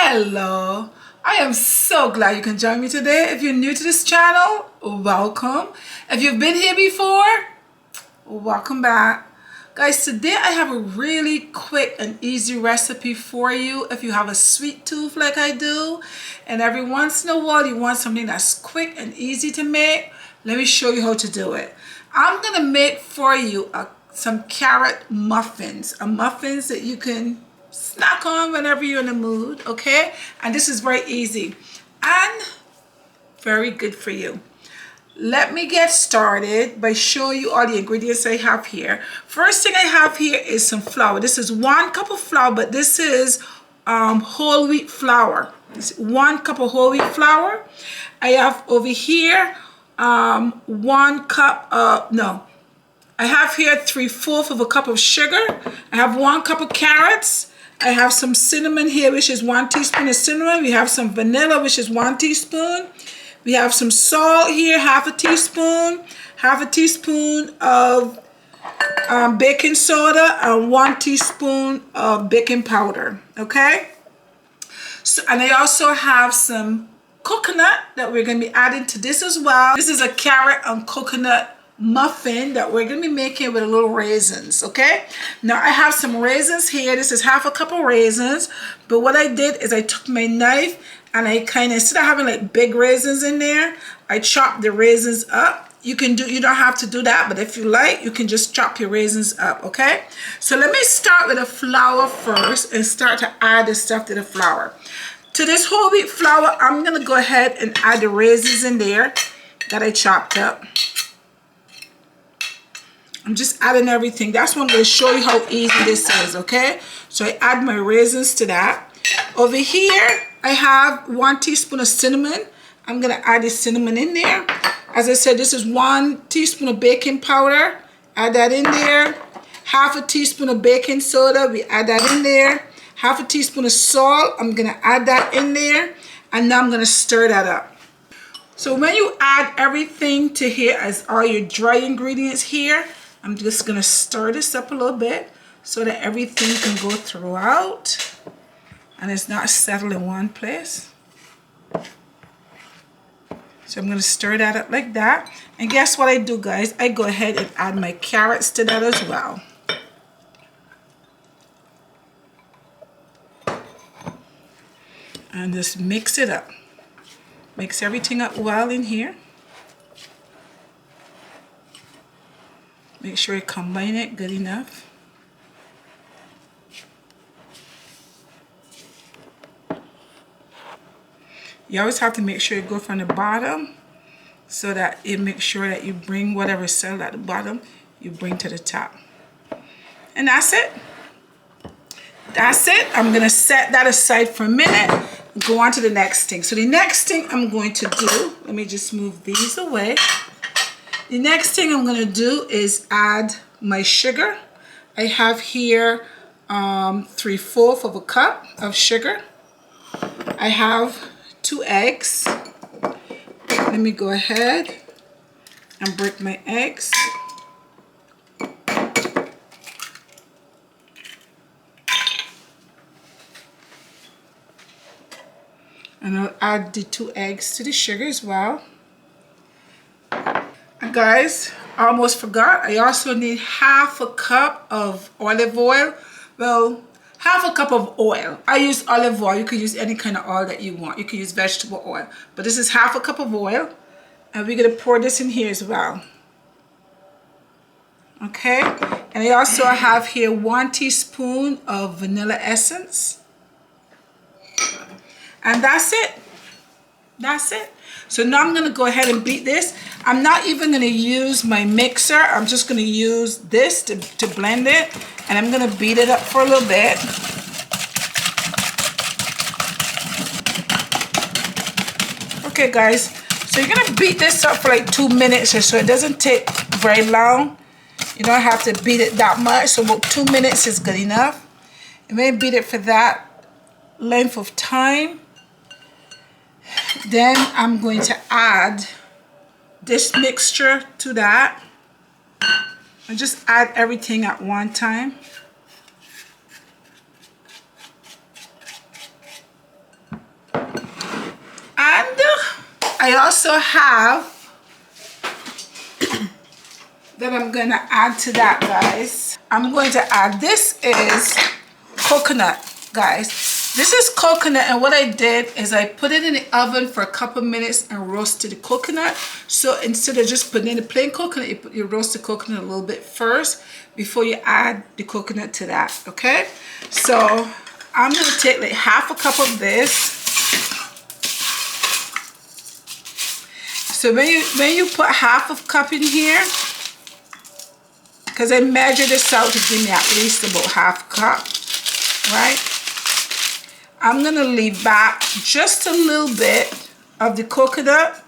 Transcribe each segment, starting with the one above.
Hello, I am so glad you can join me today. If you're new to this channel, welcome. If you've been here before, welcome back. Guys, today I have a really quick and easy recipe for you if you have a sweet tooth like I do, and every once in a while you want something that's quick and easy to make. Let me show you how to do it. I'm gonna make for you some carrot muffins, muffins that you can snack on whenever you're in the mood, okay? And this is very easy and very good for you. Let me get started by showing you all the ingredients I have here. First thing I have here is some flour. This is 1 cup of flour, but this is whole wheat flour. It's 1 cup of whole wheat flour. I have over here 1 cup of, I have here 3/4 of a cup of sugar. I have 1 cup of carrots. I have some cinnamon here, which is 1 teaspoon of cinnamon. We have some vanilla, which is 1 teaspoon. We have some salt here, 1/2 teaspoon. 1/2 teaspoon of baking soda and 1 teaspoon of baking powder, okay? So, and I also have some coconut that we're going to be adding to this as well. This is a carrot and coconut muffin that we're going to be making with a little raisins, okay? Now I have some raisins here. This is 1/2 cup of raisins, but what I did is I took my knife and I kind of, instead of having like big raisins in there, I chopped the raisins up. You don't have to do that, but if you like, you can just chop your raisins up, okay? So let me start with the flour first and start to add the stuff to the flour. To this whole wheat flour, I'm going to go ahead and add the raisins in there that I chopped up. I'm just adding everything. That's what I'm going to show you how easy this is, okay? So I add my raisins to that. Over here, I have 1 teaspoon of cinnamon. I'm going to add the cinnamon in there. As I said, this is 1 teaspoon of baking powder. Add that in there. 1/2 teaspoon of baking soda. We add that in there. 1/2 teaspoon of salt. I'm going to add that in there. And now I'm going to stir that up. So when you add everything to here as all your dry ingredients here, I'm just going to stir this up a little bit so that everything can go throughout and it's not settled in one place. So I'm going to stir that up like that. And guess what I do, guys? I go ahead and add my carrots to that as well. And just mix it up. Mix everything up well in here. Make sure you combine it good enough. You always have to make sure you go from the bottom so that it makes sure that you bring whatever settled at the bottom, you bring to the top. And that's it. That's it. I'm going to set that aside for a minute and go on to the next thing. So the next thing I'm going to do, let me just move these away. The next thing I'm going to do is add my sugar. I have here 3/4 of a cup of sugar. I have 2 eggs. Let me go ahead and break my eggs. And I'll add the 2 eggs to the sugar as well. And guys, I almost forgot, I also need 1/2 cup of olive oil. Well, 1/2 cup of oil. I use olive oil. You can use any kind of oil that you want. You can use vegetable oil. But this is 1/2 cup of oil. And we're going to pour this in here as well. Okay. And I also have here 1 teaspoon of vanilla essence. And that's it. That's it. So now I'm going to go ahead and beat this. I'm not even going to use my mixer. I'm just going to use this to blend it. And I'm going to beat it up for a little bit. Okay, guys. So you're going to beat this up for like 2 minutes or so. It doesn't take very long. You don't have to beat it that much. So about 2 minutes is good enough. You may beat it for that length of time. Then I'm going to add this mixture to that. And just add everything at one time. I also have that I'm going to add to that, guys. I'm going to add, this is coconut, guys. This is coconut, and what I did is I put it in the oven for a couple minutes and roasted the coconut. So instead of just putting in the plain coconut, you roast the coconut a little bit first before you add the coconut to that, okay? So I'm going to take like half a cup of this. So when you put half a cup in here, because I measured this out to give me at least about half a cup, right? I'm gonna leave back just a little bit of the coconut.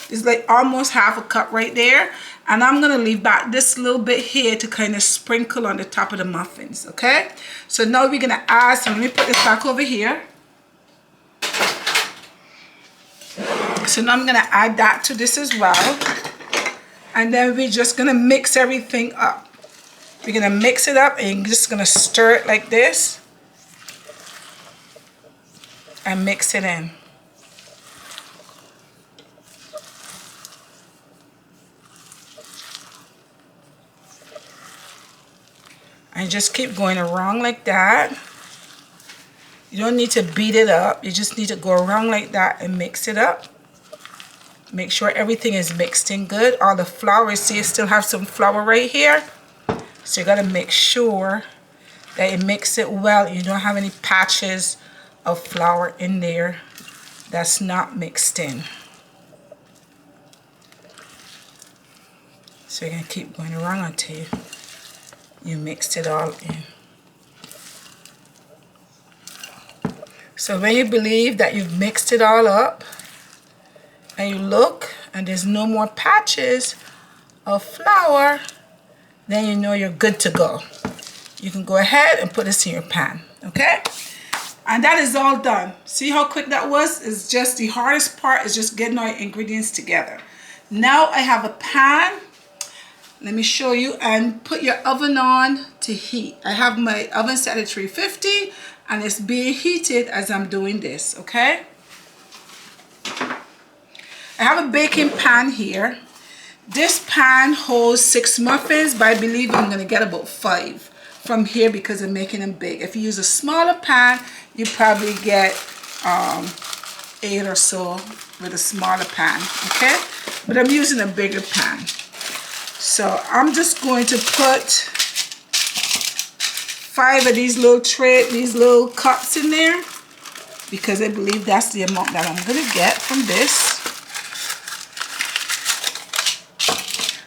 It's like almost half a cup right there. And I'm gonna leave back this little bit here to kind of sprinkle on the top of the muffins, okay? So now we're gonna add some, let me put this back over here. So now I'm gonna add that to this as well. And then we're just gonna mix everything up. We're gonna mix it up and you're just gonna stir it like this and mix it in. And just keep going around like that. You don't need to beat it up. You just need to go around like that and mix it up. Make sure everything is mixed in good. All the flour, see, you still have some flour right here. So you gotta make sure that you mix it well. You don't have any patches of flour in there that's not mixed in. So you're gonna keep going around until you mixed it all in. So when you believe that you've mixed it all up, and you look and there's no more patches of flour, then you know you're good to go. You can go ahead and put this in your pan, okay? And that is all done. See how quick that was? It's just the hardest part is just getting our ingredients together. Now I have a pan. Let me show you, and put your oven on to heat. I have my oven set at 350 and it's being heated as I'm doing this, okay? I have a baking pan here. This pan holds 6 muffins, but I believe I'm gonna get about 5 from here because I'm making them big. If you use a smaller pan, you probably get 8 or so with a smaller pan, okay? But I'm using a bigger pan. So I'm just going to put 5 of these little cups in there because I believe that's the amount that I'm gonna get from this.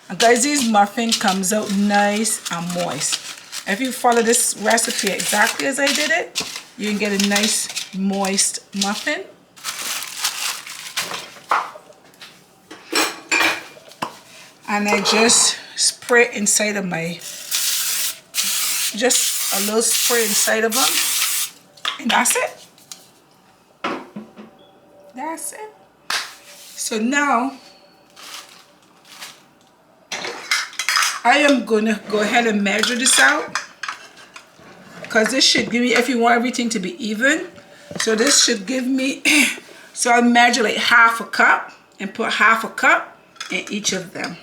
And guys, these muffin comes out nice and moist. If you follow this recipe exactly as I did it, you can get a nice moist muffin. And I just spray it inside of my, just a little spray inside of them. And that's it. That's it. So now, I am going to go ahead and measure this out because this should give me, if you want everything to be even, so this should give me, so I'll measure like half a cup and put half a cup in each of them.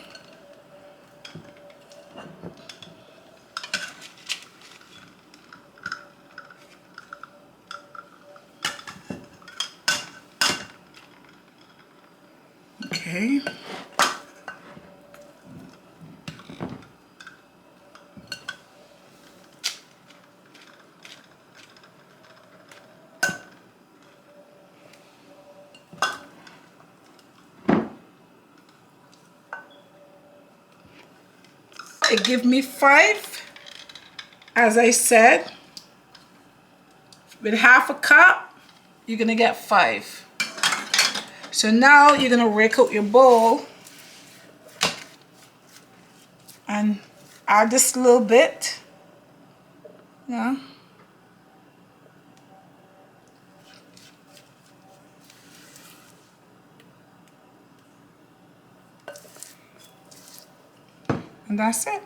Okay. It give me 5, as I said. With half a cup, you're gonna get 5. So now you're gonna rake out your bowl and add this little bit. Yeah. And that's it.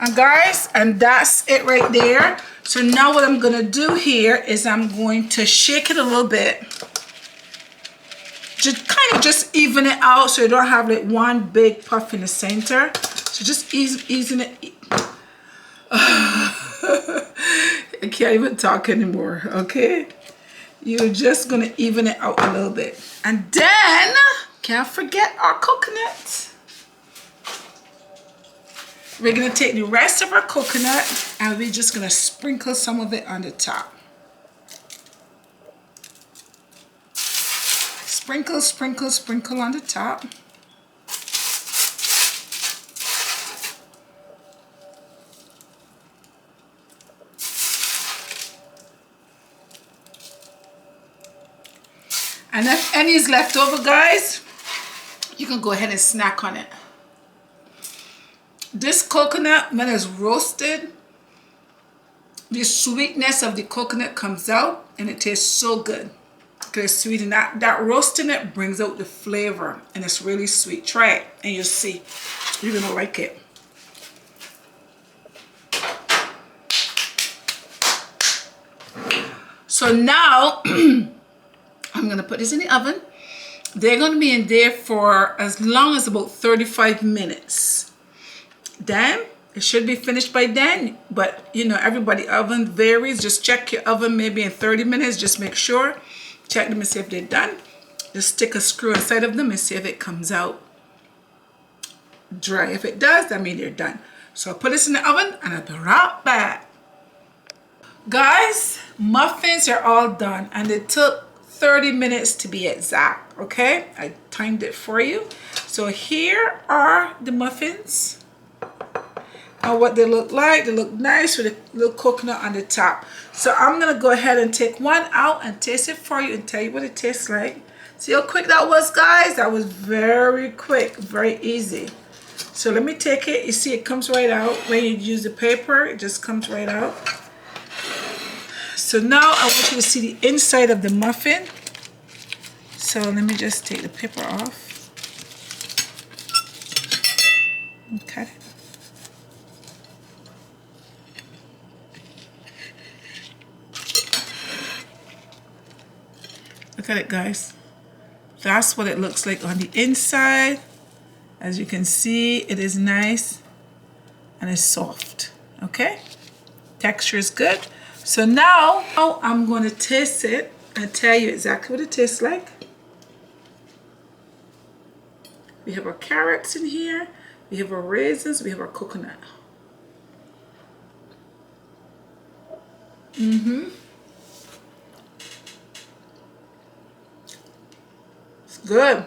And guys, and that's it right there. So now what I'm gonna do here is I'm going to shake it a little bit. Just even it out so you don't have like one big puff in the center. So just easing it. I can't even talk anymore, okay? You're just gonna even it out a little bit. And then, can't forget our coconut. We're gonna take the rest of our coconut and we're just gonna sprinkle some of it on the top. Sprinkle, sprinkle, sprinkle on the top. And if any is left over, guys, you can go ahead and snack on it. This coconut, when it's roasted, the sweetness of the coconut comes out and it tastes so good. It's sweet, and that roasting it brings out the flavor, and it's really sweet. Try it and you'll see. You're gonna like it. So now I'm gonna put this in the oven. They're gonna be in there for as long as about 35 minutes. Then it should be finished by then, but you know, everybody oven varies. Just check your oven maybe in 30 minutes. Just make sure. Check them and see if they're done. Just stick a screw inside of them and see if it comes out dry. If it does, that means they're done. So I'll put this in the oven and I'll be right back. Guys, muffins are all done and it took 30 minutes to be exact, okay? I timed it for you. So here are the muffins. And what they look like. They look nice with a little coconut on the top. So I'm gonna go ahead and take one out and taste it for you and tell you what it tastes like. See how quick that was, guys? That was very quick, very easy. So let me take it. You see it comes right out. When you use the paper, it just comes right out. So now I want you to see the inside of the muffin. So let me just take the paper off. Okay. Look at it, guys. That's what it looks like on the inside. As you can see, it is nice and it's soft. Okay? Texture is good. So now I'm going to taste it and tell you exactly what it tastes like. We have our carrots in here. We have our raisins. We have our coconut. It's good.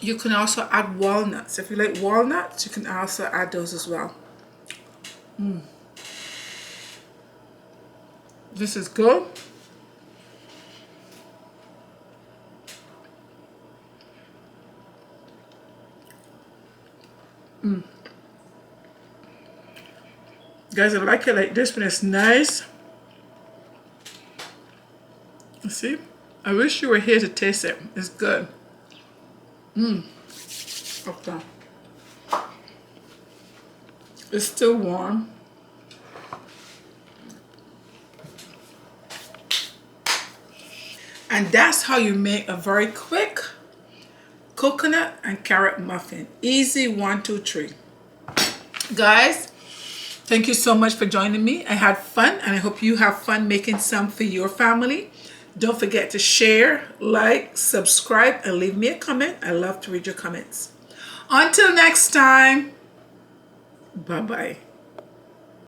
You can also add walnuts. If you like walnuts, you can also add those as well. This is good. Guys, I like it like this when it's nice. You see? I wish you were here to taste it. It's good. Okay. It's still warm. And that's how you make a very quick coconut and carrot muffin. Easy, 1, 2, 3. Guys, thank you so much for joining me. I had fun and I hope you have fun making some for your family. Don't forget to share, like, subscribe, and leave me a comment. I love to read your comments. Until next time, bye-bye.